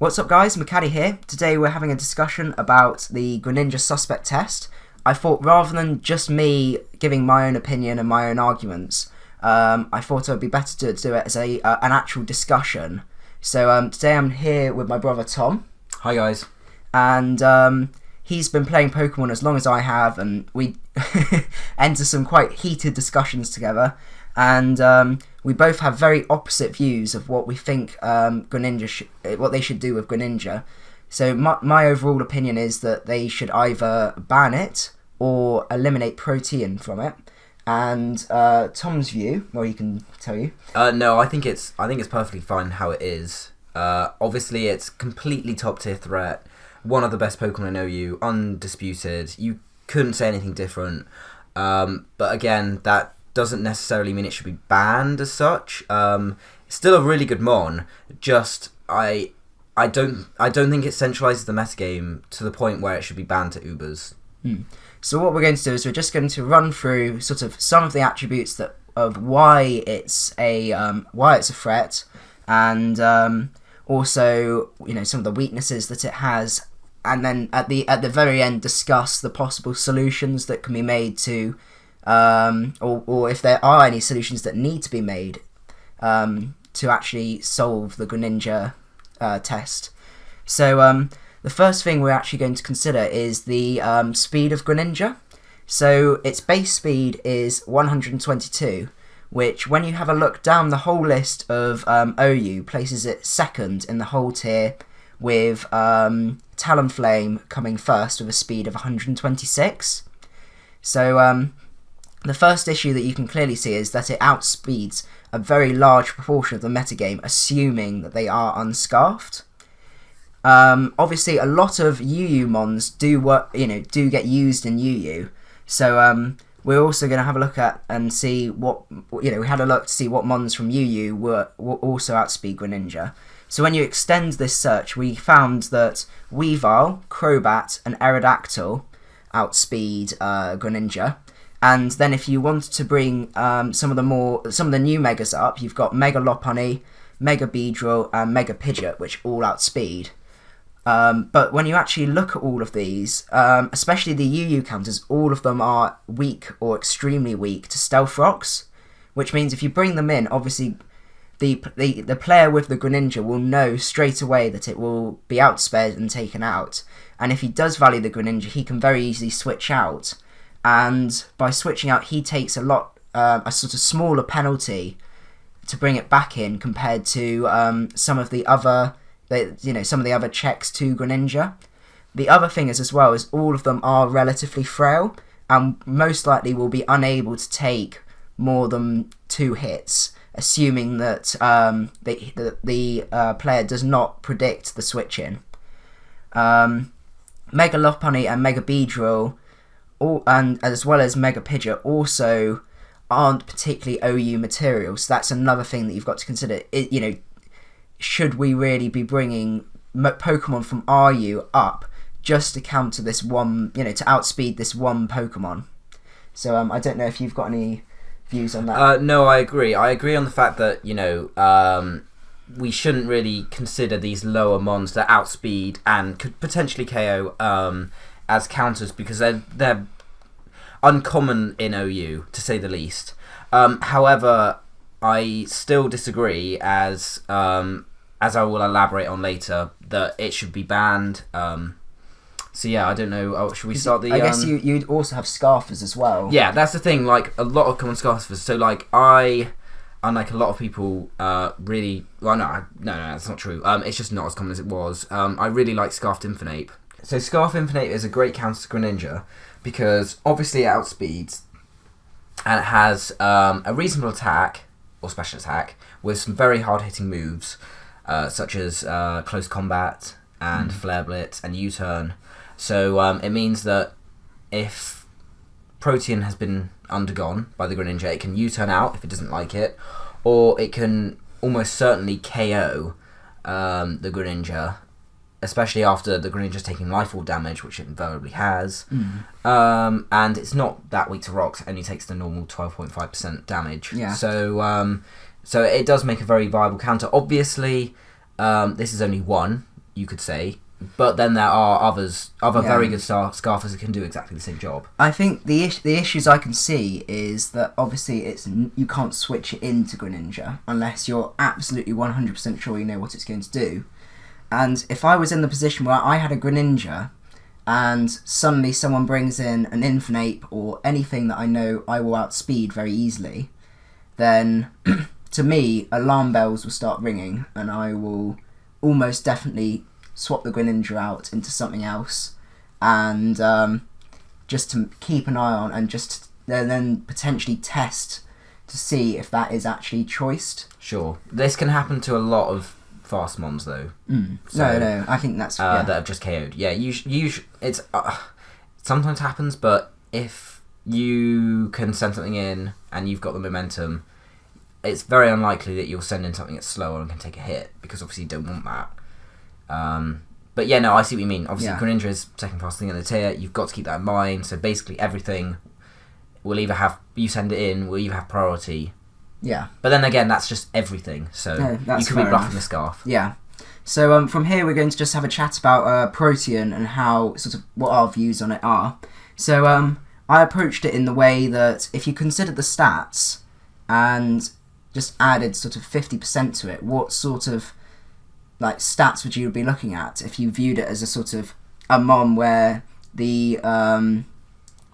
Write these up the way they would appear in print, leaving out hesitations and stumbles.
What's up guys, Macadii here. Today we're having a discussion about the Greninja suspect test. I thought rather than just me giving my own opinion and my own arguments, I thought it would be better to do it as an actual discussion. So today I'm here with my brother Tom. Hi guys. And he's been playing Pokemon as long as I have, and we enter some quite heated discussions together. And we both have very opposite views of what we think Greninja what they should do with Greninja. So my overall opinion is that they should either ban it or eliminate Protean from it. And Tom's view, well, you can tell you. No, I think it's perfectly fine how it is. Obviously, it's completely top tier threat. One of the best Pokemon in OU, undisputed. You couldn't say anything different. But again, that doesn't necessarily mean it should be banned as such. It's still a really good mon. Just I don't think it centralizes the metagame to the point where it should be banned to Ubers. So what we're going to do is we're just going to run through sort of some of the attributes of why it's a threat, and also some of the weaknesses that it has, and then at the very end discuss the possible solutions that can be made to. Or if there are any solutions that need to be made to actually solve the Greninja test. So the first thing we're actually going to consider is the speed of Greninja. So its base speed is 122, which when you have a look down the whole list of OU, places it second in the whole tier, with Talonflame coming first with a speed of 126. So the first issue that you can clearly see is that it outspeeds a very large proportion of the metagame, assuming that they are unscarfed. Obviously, a lot of UU mons do get used in UU. So we're also going to have a look at and see what we had a look to see what mons from UU will also outspeed Greninja. So when you extend this search, we found that Weavile, Crobat, and Aerodactyl outspeed Greninja. And then if you want to bring some of the new Megas up, you've got Mega Lopunny, Mega Beedrill, and Mega Pidgeot, which all outspeed. But when you actually look at all of these, especially the UU counters, all of them are weak or extremely weak to Stealth Rocks, which means if you bring them in, obviously the player with the Greninja will know straight away that it will be outspared and taken out. And if he does value the Greninja, he can very easily switch out. And by switching out, he takes a sort of smaller penalty to bring it back in compared to some of the other checks to Greninja. The other thing is as well is all of them are relatively frail and most likely will be unable to take more than 2 hits, assuming that the player does not predict the switch in. Mega Lopunny and Mega Beedrill, and as well as Mega Pidgeot, also aren't particularly OU material. So that's another thing that you've got to consider. Should we really be bringing Pokemon from RU up just to counter this one, to outspeed this one Pokemon? So I don't know if you've got any views on that. No, I agree. I agree on the fact that we shouldn't really consider these lower mons that outspeed and could potentially KO as counters, because they're uncommon in OU, to say the least. However, I still disagree, as I will elaborate on later, that it should be banned. So yeah, I don't know. Should we start the? I guess you'd also have Scarfers as well. Yeah, that's the thing. Like a lot of common Scarfers. So like unlike a lot of people, really. Well, no, that's not true. It's just not as common as it was. I really like Scarfed Infinite. So Scarf Infinite is a great counter to Greninja because obviously it outspeeds and it has a reasonable attack or special attack with some very hard hitting moves such as Close Combat and Flare Blitz and U-Turn. So it means that if Protean has been undergone by the Greninja, it can U-Turn out if it doesn't like it, or it can almost certainly KO the Greninja, especially after the Greninja's taking life orb damage, which it invariably has. And it's not that weak to rocks, it only takes the normal 12.5% damage. Yeah. So it does make a very viable counter. Obviously, this is only one, you could say. But then there are other Yeah. very good Scarfers that can do exactly the same job. I think the issues I can see is that obviously you can't switch it into Greninja unless you're absolutely 100% sure you know what it's going to do. And if I was in the position where I had a Greninja and suddenly someone brings in an Infernape or anything that I know I will outspeed very easily, then to me alarm bells will start ringing and I will almost definitely swap the Greninja out into something else, and just to keep an eye on and just then potentially test to see if that is actually choiced. Sure. This can happen to a lot of fast mons though. So, no, I think that's that have just KO'd. Yeah, it's sometimes happens, but if you can send something in and you've got the momentum, it's very unlikely that you'll send in something that's slower and can take a hit, because obviously you don't want that. But yeah, no, I see what you mean. Obviously, Greninja is second fastest thing in the tier. You've got to keep that in mind. So basically, everything will either have you send it in, will either have priority. Yeah. But then again, that's just everything. So you could be bluffing the Scarf. Yeah. So from here, we're going to just have a chat about Protean and how sort of what our views on it are. So I approached it in the way that if you consider the stats and just added sort of 50% to it, what sort of like stats would you be looking at if you viewed it as a sort of a mon where the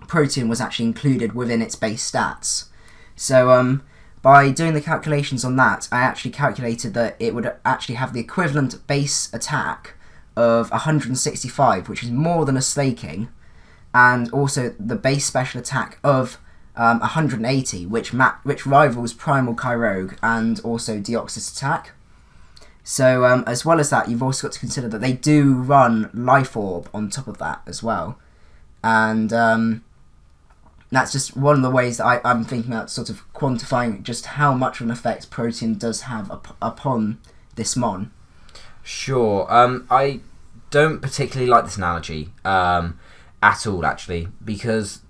Protean was actually included within its base stats? So by doing the calculations on that, I actually calculated that it would actually have the equivalent base attack of 165, which is more than a Slaking, and also the base special attack of 180, which rivals Primal Kyogre and also Deoxys attack. So as well as that, you've also got to consider that they do run Life Orb on top of that as well. And that's just one of the ways that I'm thinking about sort of quantifying just how much of an effect Protean does have upon this mon. Sure. I don't particularly like this analogy at all, actually, because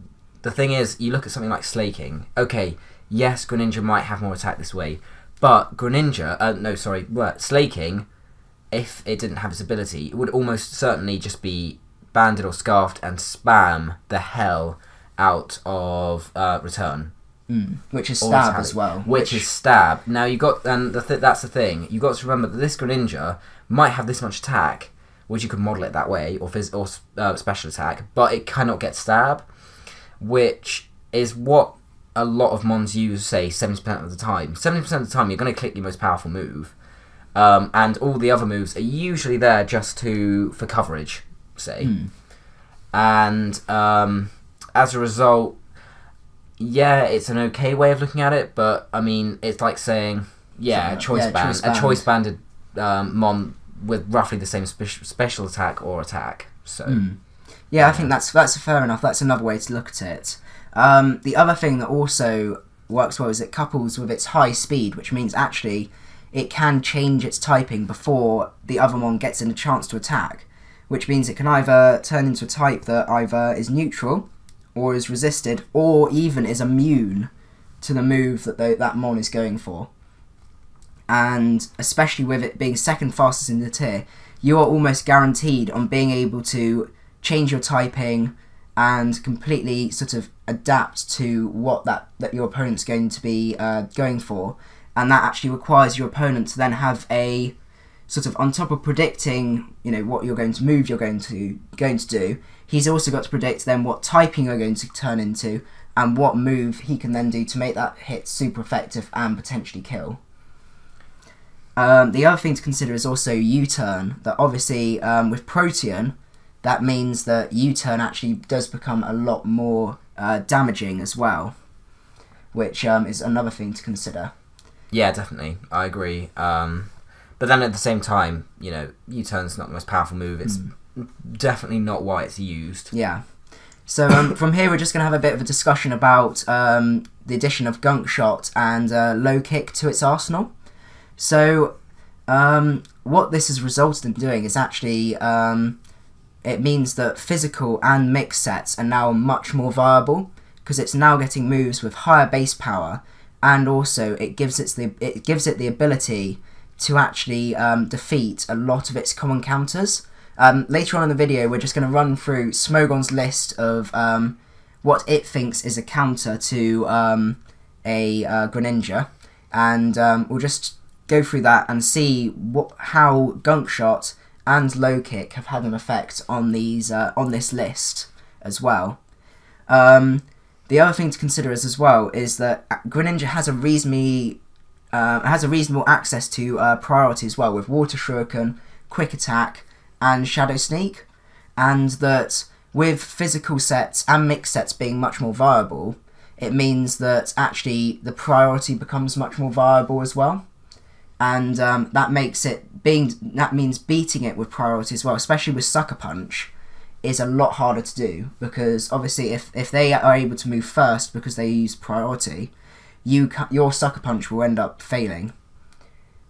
the thing is, you look at something like Slaking. Okay, yes, Greninja might have more attack this way, but Slaking, if it didn't have its ability, it would almost certainly just be banded or scarfed and spam the hell out of return. Which is stab as well. Which is stab. Now you got, and that's the thing. You got to remember that this Greninja might have this much attack, which you could model it that way, or special attack, but it cannot get stab, which is what a lot of mons use, say 70% of the time. 70% of the time, you're going to click your most powerful move, and all the other moves are usually there just for coverage, say, and as a result, yeah, it's an okay way of looking at it, but I mean, it's like saying, a choice banded mon with roughly the same special attack or attack. So, I think that's fair enough. That's another way to look at it. The other thing that also works well is it couples with its high speed, which means actually it can change its typing before the other one gets in a chance to attack, which means it can either turn into a type that either is neutral or is resisted, or even is immune to the move that that mon is going for. And especially with it being second fastest in the tier, you are almost guaranteed on being able to change your typing and completely sort of adapt to what that your opponent's going to be going for. And that actually requires your opponent to then have a sort of, on top of predicting, what you're going to move you're going to do, he's also got to predict then what typing you're going to turn into and what move he can then do to make that hit super effective and potentially kill. The other thing to consider is also U-turn. That obviously with Protean, that means that U-turn actually does become a lot more damaging as well, which is another thing to consider. Yeah, definitely, I agree. But then at the same time, U-turn's not the most powerful move. It's definitely not why it's used. Yeah. So from here, we're just going to have a bit of a discussion about the addition of Gunk Shot and Low Kick to its arsenal. So what this has resulted in doing is actually it means that physical and mixed sets are now much more viable, because it's now getting moves with higher base power, and also it gives it the ability to actually defeat a lot of its common counters. Later on in the video, we're just going to run through Smogon's list of what it thinks is a counter to a Greninja, and we'll just go through that and see how Gunk Shot and Low Kick have had an effect on these on this list as well. The other thing to consider as well is that Greninja has a reasonable access to priority as well, with Water Shuriken, Quick Attack, and Shadow Sneak, and that with physical sets and mixed sets being much more viable, it means that actually the priority becomes much more viable as well, and that means beating it with priority as well, especially with Sucker Punch, is a lot harder to do, because obviously if they are able to move first because they use priority, your Sucker Punch will end up failing,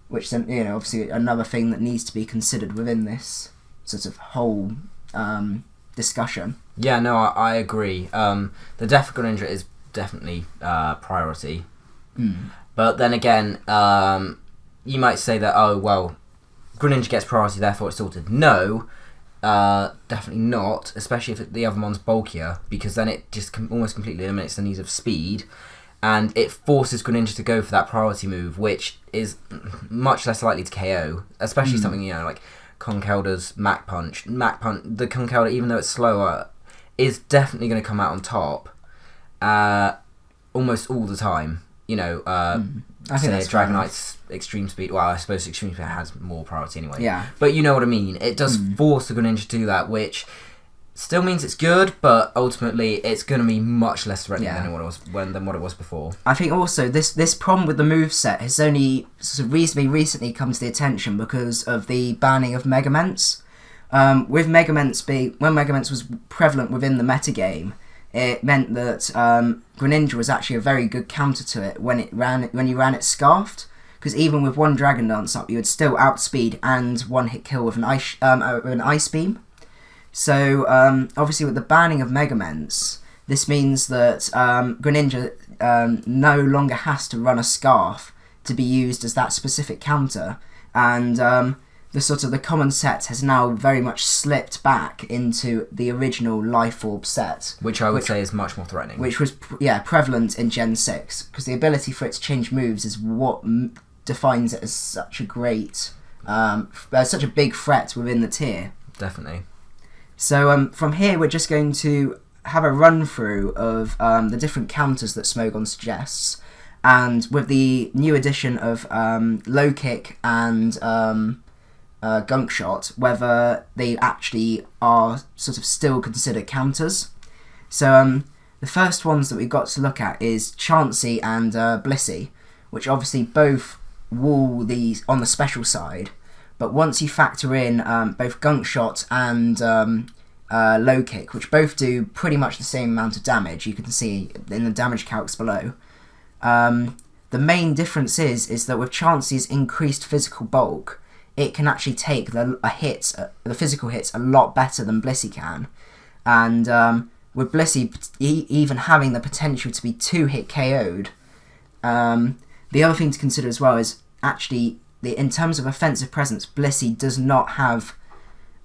which then, you know, obviously another thing that needs to be considered within this sort of whole discussion. Yeah, no, I agree. The Death Greninja is definitely priority, but then again, you might say that, oh well, Greninja gets priority, therefore it's sorted. No. Definitely not, especially if the other one's bulkier, because then it just almost completely eliminates the need of speed, and it forces Greninja to go for that priority move, which is much less likely to KO, especially something, you know, like Conkeldurr's Mach Punch. The Conkeldurr, even though it's slower, is definitely going to come out on top almost all the time. You know, I think that's Dragonite's Extreme Speed. Well, I suppose Extreme Speed has more priority anyway. Yeah. But you know what I mean. It does force the Greninja to do that, which still means it's good, but ultimately it's going to be much less threatening than what it was before. I think also this problem with the moveset has only sort of reasonably recently come to the attention because of the banning of Megaments. With Megaments when Megaments was prevalent within the metagame, it meant that Greninja was actually a very good counter to it when you ran it Scarfed, because even with one Dragon Dance up, you would still outspeed and one-hit kill with an Ice Beam. So obviously with the banning of Megaments, this means that Greninja no longer has to run a Scarf to be used as that specific counter, and the common set has now very much slipped back into the original Life Orb set, which I would say is much more threatening. Which was prevalent in Gen 6, because the ability for it to change moves is what defines it as such a great, such a big threat within the tier. Definitely. So from here we're just going to have a run through of the different counters that Smogon suggests, and with the new addition of Low Kick and Gunk Shot, whether they actually are sort of still considered counters. So the first ones that we've got to look at is Chansey and Blissey, which obviously both wall these on the special side, but once you factor in both Gunk Shot and Low Kick, which both do pretty much the same amount of damage, you can see in the damage calcs below, the main difference is that with Chansey's increased physical bulk, it can actually take the physical hits a lot better than Blissey can, and with Blissey even having the potential to be 2-hit KO'd. The other thing to consider as well is actually in terms of offensive presence, Blissey does not have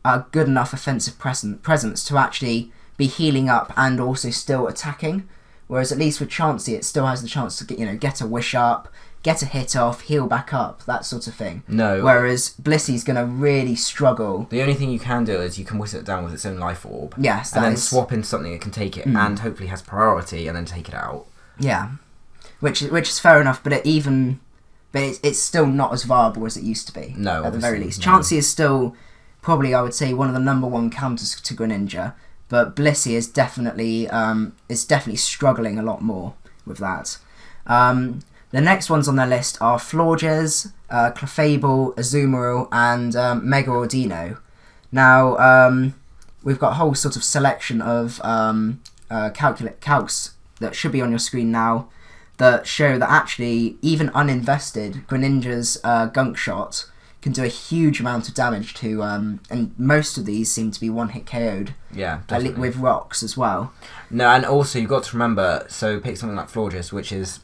a good enough offensive presence to actually be healing up and also still attacking. Whereas at least with Chansey, it still has the chance to get a wish up, get a hit off, heal back up, that sort of thing. No. Whereas Blissey's going to really struggle. The only thing you can do is you can whittle it down with its own Life Orb. Yes, and then swap into something that can take it and hopefully has priority and then take it out. Yeah, which is fair enough, but it's still not as viable as it used to be. No, at the very least. No. Chansey is still probably, I would say, one of the number one counters to Greninja, but Blissey is definitely struggling a lot more with that. The next ones on their list are Florges, Clefable, Azumarill, and Mega Ordino. Now, we've got a whole sort of selection of calcs that should be on your screen now that show that actually, even uninvested, Greninja's Gunk Shot can do a huge amount of damage to, and most of these seem to be one-hit KO'd. Yeah, definitely. With rocks as well. No, and also you've got to remember, so pick something like Florges, which is,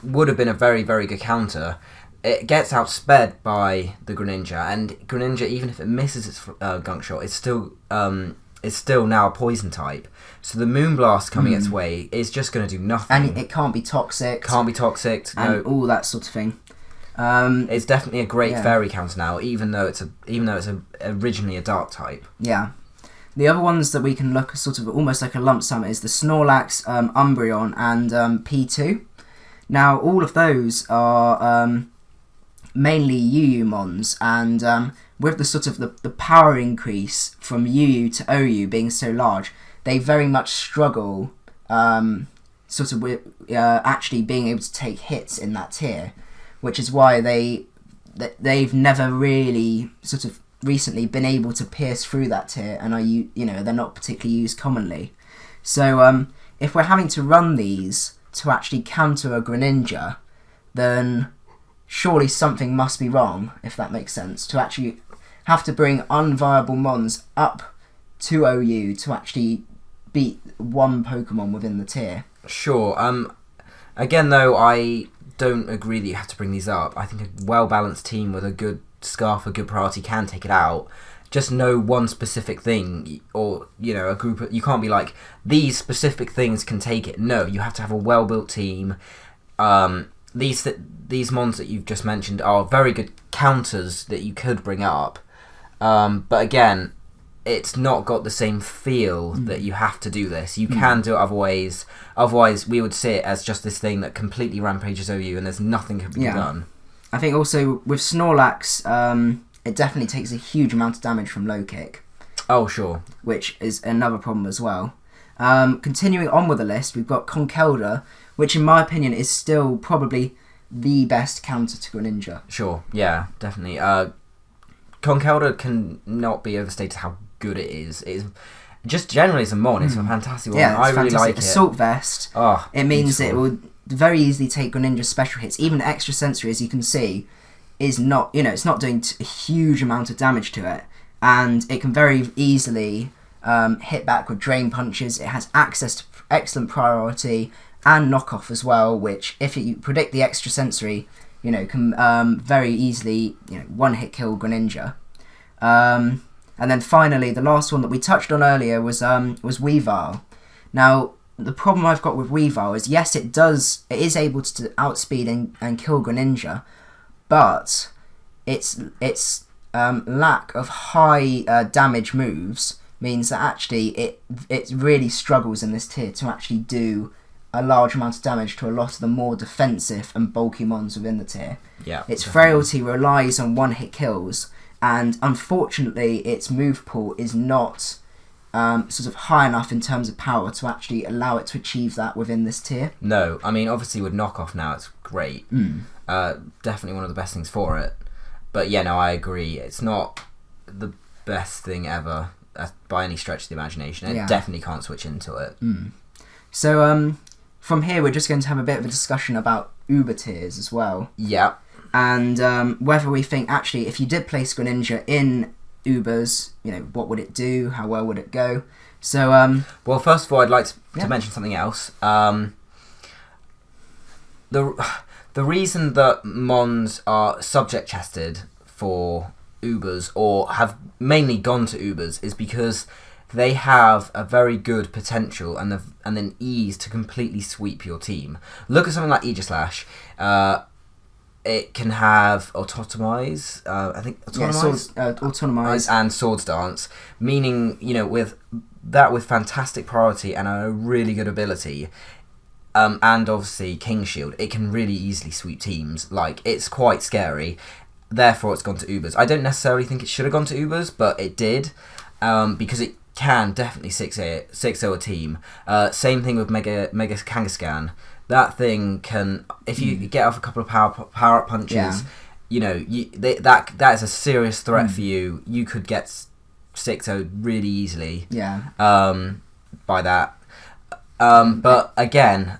would have been a very, very good counter. It gets outsped by the Greninja, and Greninja, even if it misses its Gunk Shot, it's still now a poison type. So the Moonblast coming its way is just going to do nothing. And it can't be toxic. And no. All that sort of thing. It's definitely a great fairy counter now, even though it's originally a dark type. Yeah. The other ones that we can look sort of almost like a lump sum is the Snorlax, Umbreon, and P2. Now, all of those are mainly UU mons, and with the sort of the power increase from UU to OU being so large, they very much struggle sort of with actually being able to take hits in that tier, which is why they've never really sort of recently been able to pierce through that tier, and they're not particularly used commonly. So if we're having to run these to actually counter a Greninja, then surely something must be wrong, if that makes sense, to actually have to bring unviable mons up to OU to actually beat one Pokemon within the tier. Sure. Again, though, I don't agree that you have to bring these up. I think a well-balanced team with a good Scarf, a good priority, can take it out. Just know one specific thing, or a group of, you can't be like, these specific things can take it. No, you have to have a well-built team. These mons that you've just mentioned are very good counters that you could bring up, but again, it's not got the same feel that you have to do this. You can do it other ways. Otherwise, we would see it as just this thing that completely rampages over you, and there's nothing can be done. I think also with Snorlax, it definitely takes a huge amount of damage from low kick. Oh, sure. Which is another problem as well. Continuing on with the list, we've got Conkeldurr, which in my opinion is still probably the best counter to Greninja. Sure, yeah, definitely. Conkeldurr can not be overstated how good it is. It's just generally as a mon, it's a fantastic one. Yeah, it's I really fantastic. Like it. Assault Vest. Oh, it means beautiful. it will very easily take Greninja's special hits. Even Extrasensory, as you can see, is not, it's not doing a huge amount of damage to it, and it can very easily hit back with drain punches. It has access to excellent priority and knockoff as well, which if you predict the Extrasensory, can very easily one hit kill Greninja. And then finally, the last one that we touched on earlier was Weavile. Now, the problem I've got with Weavile is, yes, it is able to outspeed and kill Greninja, but its lack of high damage moves means that actually it really struggles in this tier to actually do a large amount of damage to a lot of the more defensive and bulky mons within the tier. Yeah, its definitely. frailty relies on one-hit kills, and unfortunately its move pool is not sort of high enough in terms of power to actually allow it to achieve that within this tier. No, I mean, obviously with knockoff now it's great. Definitely one of the best things for it. But yeah, no, I agree. It's not the best thing ever by any stretch of the imagination. It definitely can't switch into it. So from here we're just going to have a bit of a discussion about Uber tiers as well. Yeah. And whether we think actually if you did place Greninja in Ubers, what would it do? How well would it go? So well, first of all, I'd like to mention something else. The reason that mons are subject chested for Ubers, or have mainly gone to Ubers, is because they have a very good potential and an ease to completely sweep your team. Look at something like Aegislash. It can have Autotomize, I think Autotomize? Autotomize. And Swords Dance, meaning, with fantastic priority and a really good ability, and obviously King Shield, it can really easily sweep teams. Like, it's quite scary. Therefore, it's gone to Ubers. I don't necessarily think it should have gone to Ubers, but it did, because it can definitely 6-0 a team. Same thing with Mega Kangaskhan. That thing can, if you get off a couple of power up punches, that is a serious threat for you. You could get 6-0 really easily. Yeah. By that. But again,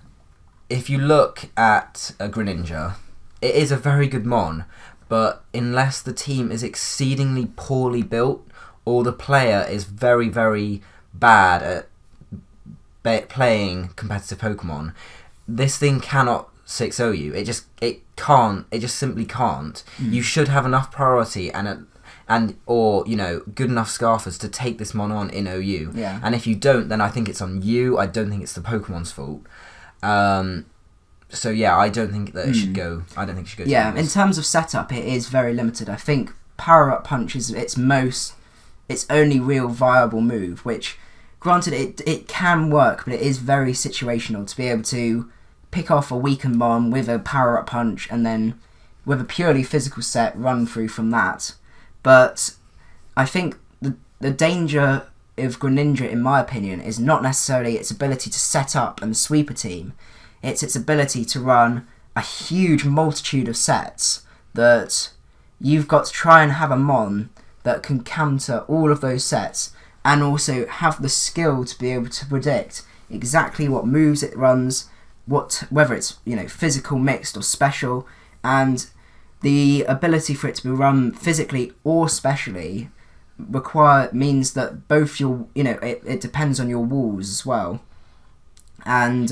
if you look at a Greninja, it is a very good mon, but unless the team is exceedingly poorly built, or the player is very, very bad at playing competitive Pokemon, this thing cannot 6 OU. It just simply can't. You should have enough priority or good enough Scarfers to take this mon on in OU. Yeah. And if you don't, then I think it's on you. I don't think it's the Pokemon's fault. So yeah, I don't think that it should go. I don't think it should go. Yeah, in terms of setup, it is very limited. I think Power Up Punch is its only real viable move, which, granted, it can work, but it is very situational to be able to pick off a weakened mon with a Power Up Punch and then with a purely physical set run through from that. But I think the danger of Greninja, in my opinion, is not necessarily its ability to set up and sweep a team. It's its ability to run a huge multitude of sets that you've got to try and have a mon that can counter all of those sets and also have the skill to be able to predict exactly what moves it runs, whether it's physical, mixed or special, and the ability for it to be run physically or specially means that both your it depends on your walls as well, and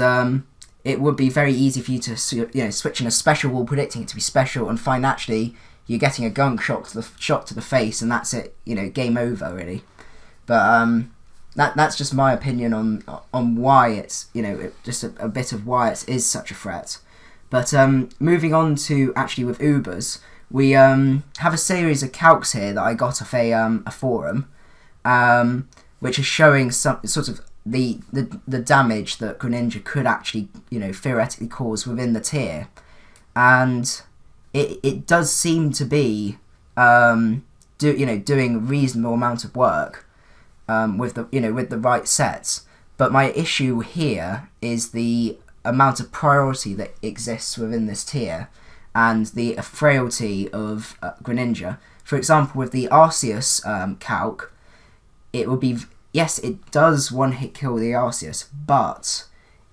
it would be very easy for you to switch in a special wall, predicting it to be special, and find actually you're getting a gunk shot to the face, and that's it. Game over really. But that's just my opinion on why it's just a bit of why it is such a threat. But moving on to actually with Ubers, we have a series of calcs here that I got off a forum, which is showing some sort of the damage that Greninja could actually theoretically cause within the tier, and it does seem to be doing a reasonable amount of work with the right sets. But my issue here is the amount of priority that exists within this tier and the frailty of Greninja. For example, with the Arceus calc, it would be, yes, it does one-hit kill the Arceus, but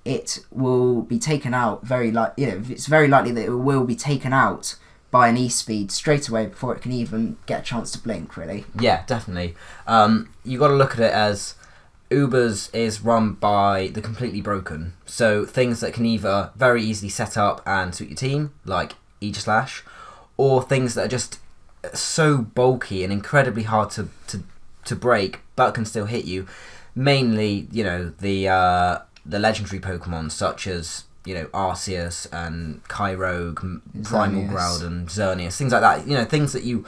it will be taken out it's very likely that it will be taken out by an E-Speed straight away before it can even get a chance to blink, really. Yeah, definitely. You got to look at it as Ubers is run by the completely broken. So things that can either very easily set up and suit your team, like Aegislash, or things that are just so bulky and incredibly hard to break, but can still hit you. Mainly, the legendary Pokemon such as Arceus and Kyogre, Primal Groudon, Xerneas, things like that. Things that you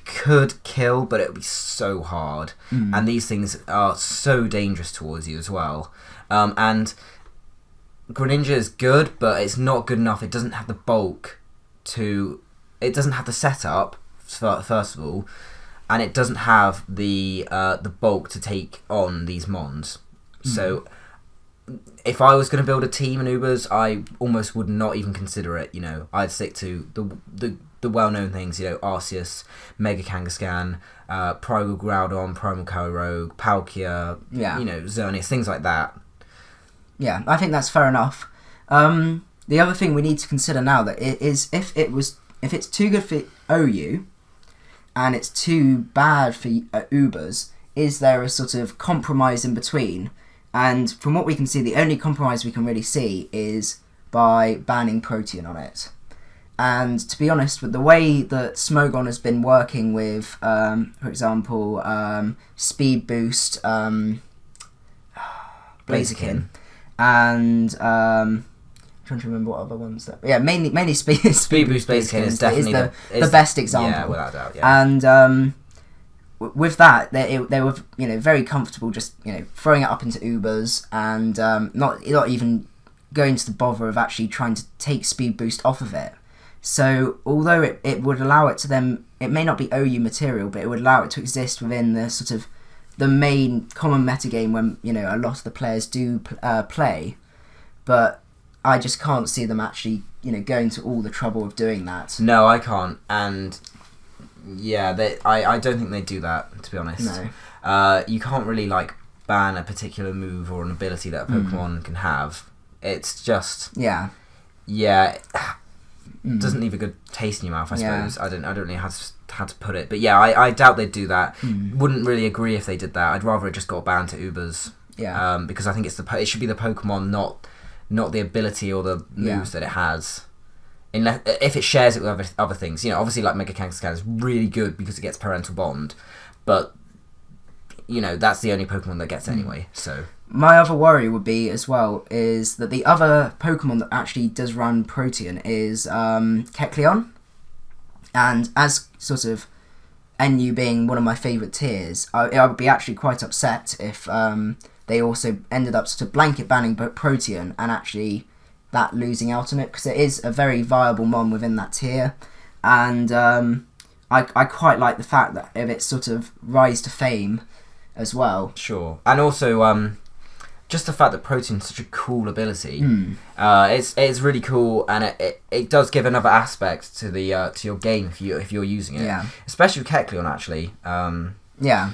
could kill, but it would be so hard. And these things are so dangerous towards you as well. And Greninja is good, but it's not good enough. It doesn't have the bulk it doesn't have the setup, first of all, and it doesn't have the bulk to take on these mons. So if I was going to build a team in Ubers, I almost would not even consider it. I'd stick to the well-known things. Arceus, Mega Kangaskhan, Primal Groudon, Primal Kyogre, Palkia, Xerneas, things like that. Yeah, I think that's fair enough. The other thing we need to consider now that is if it's too good for OU and it's too bad for Ubers, is there a sort of compromise in between? And from what we can see, the only compromise we can really see is by banning Protean on it. And to be honest, with the way that Smogon has been working with, for example, Speed Boost, Blaziken, and I'm trying to remember what other ones that. Yeah, mainly Speed Boost Blaziken is definitely the best example. Yeah, without doubt. Yeah. And with that, they were very comfortable just throwing it up into Ubers and not even going to the bother of actually trying to take Speed Boost off of it. So although it would allow it to them, it may not be OU material, but it would allow it to exist within the sort of the main common metagame when a lot of the players do play. But I just can't see them actually going to all the trouble of doing that. No, I can't, and yeah, I don't think they do that, to be honest. No. You can't really ban a particular move or an ability that a Pokemon can have. It's just yeah. Doesn't leave a good taste in your mouth, I suppose. I don't know how to put it, but yeah, I doubt they'd do that. Wouldn't really agree if they did that. I'd rather it just got banned to Ubers. Yeah. Because I think it should be the Pokemon, not the ability or the moves that it has. Unless, if it shares it with other things. You know, obviously, like Mega Kangaskhan is really good because it gets Parental Bond, but, you know, that's the only Pokemon that gets it anyway, so... My other worry would be, as well, is that the other Pokemon that actually does run Protean is Kecleon, and as sort of NU being one of my favourite tiers, I would be actually quite upset if they also ended up sort of blanket banning Protean and actually that losing out on it, because it is a very viable mon within that tier, and I quite like the fact that if it's sort of rise to fame as well. Sure, and also just the fact that Protean's such a cool ability, it's really cool, and it does give another aspect to the to your game if you're using it. Yeah. Especially with Kecleon, actually. Yeah.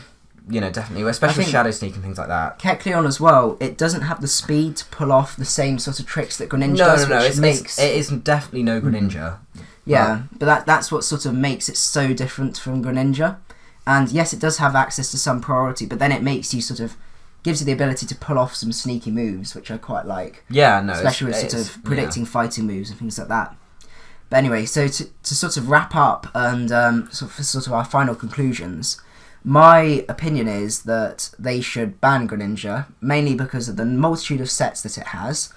You know, definitely, especially with Shadow Sneak and things like that. Kecleon as well, it doesn't have the speed to pull off the same sort of tricks that Greninja does. No, it is definitely no Greninja. Yeah, but that's what sort of makes it so different from Greninja. And yes, it does have access to some priority, but then it makes you sort of, gives you the ability to pull off some sneaky moves, which I quite like. Yeah, no. Especially with sort of predicting fighting moves and things like that. But anyway, so to sort of wrap up and sort of our final conclusions, my opinion is that they should ban Greninja, mainly because of the multitude of sets that it has,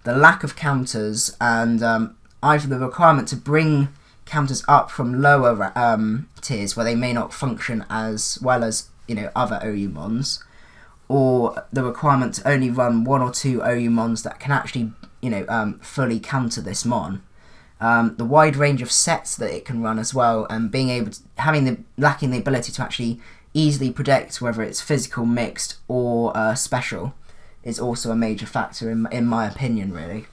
the lack of counters, and either the requirement to bring counters up from lower tiers where they may not function as well as, you know, other OU mons, or the requirement to only run 1 or 2 OU mons that can actually, you know, fully counter this mon. The wide range of sets that it can run as well, and being able to, lacking the ability to actually easily predict whether it's physical, mixed, or special, is also a major factor in my opinion, really.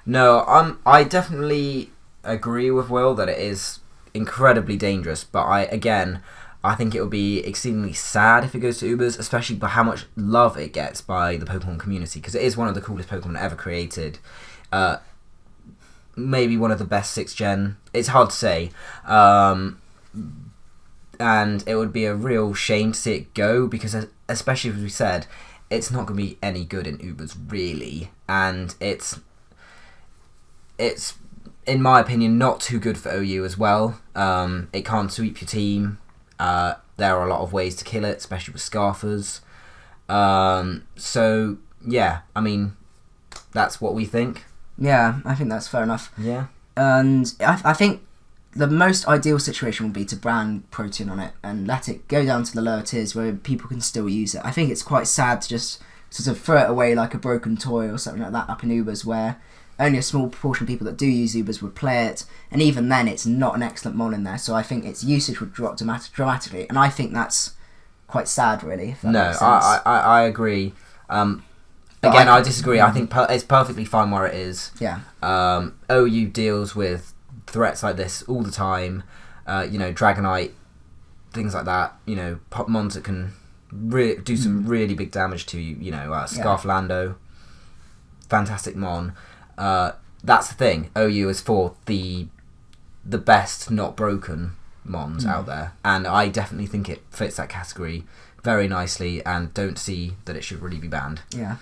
No, I definitely agree with Will that it is incredibly dangerous, but I think it would be exceedingly sad if it goes to Ubers, especially by how much love it gets by the Pokemon community, because it is one of the coolest Pokemon ever created. Maybe one of the best 6th gen. It's hard to say. And it would be a real shame to see it go, because especially as we said, it's not going to be any good in Ubers, really. And it's in my opinion, not too good for OU as well. It can't sweep your team. There are a lot of ways to kill it, especially with Scarfers. So, yeah, I mean, that's what we think. Yeah, I think that's fair enough. Yeah. And I think the most ideal situation would be to ban Protean on it and let it go down to the lower tiers where people can still use it. I think it's quite sad to just sort of throw it away like a broken toy or something like that up in Ubers, where only a small proportion of people that do use Ubers would play it, and even then it's not an excellent mon in there, so I think its usage would drop dramatically, and I think that's quite sad, really. If that makes sense. I agree. Again, I disagree. I think it's perfectly fine where it is. Yeah. OU deals with threats like this all the time. You know, Dragonite, things like that. You know, pop mons that can do some really big damage to you. You know, Scarflando, fantastic mon. That's the thing. OU is for the best, not broken mons out there, and I definitely think it fits that category very nicely, and don't see that it should really be banned. Yeah.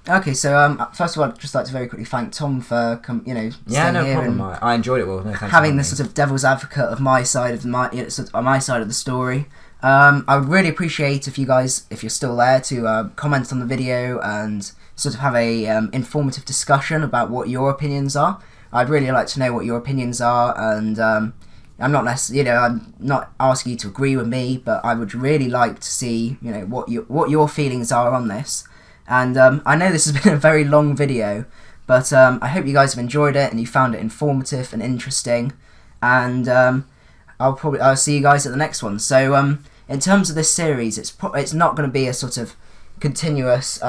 Okay, so first of all, I'd just like to very quickly thank Tom for staying here problem. I enjoyed it. Well, no, thanks having the sort of devil's advocate of my side of my side of the story. I would really appreciate if you guys, if you're still there, to comment on the video and sort of have a informative discussion about what your opinions are. I'd really like to know what your opinions are, and I'm not asking you to agree with me, but I would really like to see, you know, what your feelings are on this. And I know this has been a very long video, but I hope you guys have enjoyed it and you found it informative and interesting. And I'll see you guys at the next one. So in terms of this series, it's not going to be a sort of continuous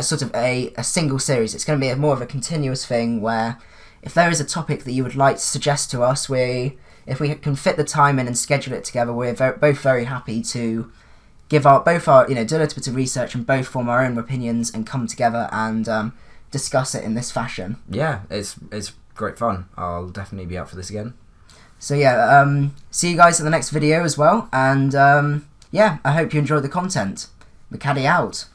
sort of a single series. It's going to be more of a continuous thing where if there is a topic that you would like to suggest to us, if we can fit the time in and schedule it together, we're both very happy to give do a little bit of research and both form our own opinions and come together and discuss it in this fashion. Yeah, it's great fun. I'll definitely be up for this again. So yeah, see you guys in the next video as well, and yeah, I hope you enjoyed the content. Macadii out.